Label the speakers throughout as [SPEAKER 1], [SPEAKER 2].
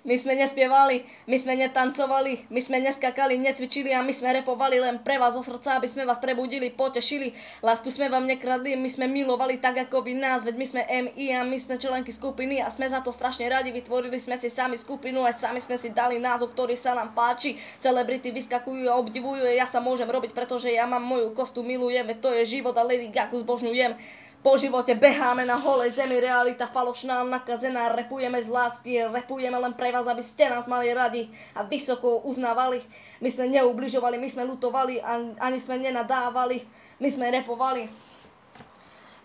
[SPEAKER 1] My sme nespievali, my sme netancovali, my sme neskakali, necvičili a my sme repovali len pre vás zo srdca, aby sme vás prebudili, potešili. Lásku sme vám nekradli, my sme milovali tak ako vy nás, veď my sme MI a my sme členky skupiny a sme za to strašne radi, vytvorili sme si sami skupinu a sami sme si dali názov, ktorý sa nám páči. Celebrity vyskakujú a obdivujú, ja sa môžem robiť, pretože ja mám moju kostu, milujem, veď to je život a Lady Gagu zbožňujem. Po živote beháme na holej zemi, realita falošná, nakazená, repujeme z lásky, repujeme len pre vás, aby ste nás mali radi a vysoko uznávali. My sme neubližovali, my sme lutovali, ani sme nenadávali, my sme repovali.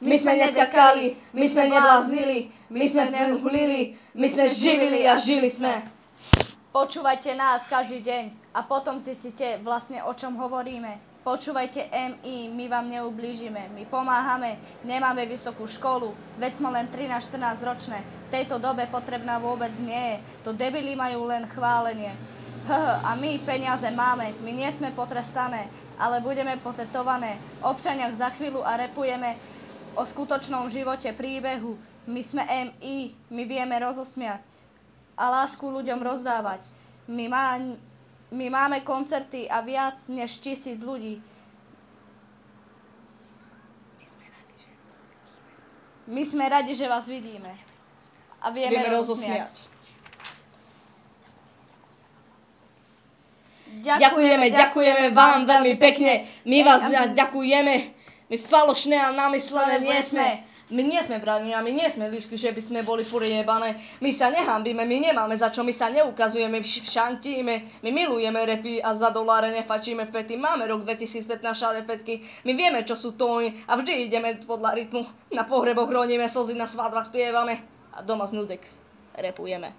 [SPEAKER 1] My sme neskakali, my sme nebláznili, my sme nehuhlili, my sme živili a žili sme.
[SPEAKER 2] Počúvajte nás každý deň a potom zistíte vlastne, o čom hovoríme. Počúvajte MI, my vám neublížime, my pomáhame, nemáme vysokú školu, veď sme len 13-14 ročné. V tejto dobe potrebná vôbec nie je, to debili majú len chválenie. A my peniaze máme, my nie sme potrestané, ale budeme potetované. Občania za chvíľu a repujeme o skutočnom živote, príbehu. My sme MI, my vieme rozosmiať a lásku ľuďom rozdávať. My máme koncerty a viac než 1000 ľudí. My sme radi, že vás vidíme. A vieme rozosmiať.
[SPEAKER 1] Ďakujeme vám veľmi pekne. My vás ďakujeme. My falošné a namyslené nie sme. My nie sme vrani a my nie sme líšky, že by sme boli furt jebané. My sa nehambíme, my nemáme za čo, my sa neukazujeme, šantíme, my milujeme repy a za doláre nefačíme fety. Máme rok 2015 šale fetky, my vieme čo sú tóny a vždy ideme podľa rytmu. Na pohreboch roníme slzy, na svadbách spievame a doma z nudek repujeme.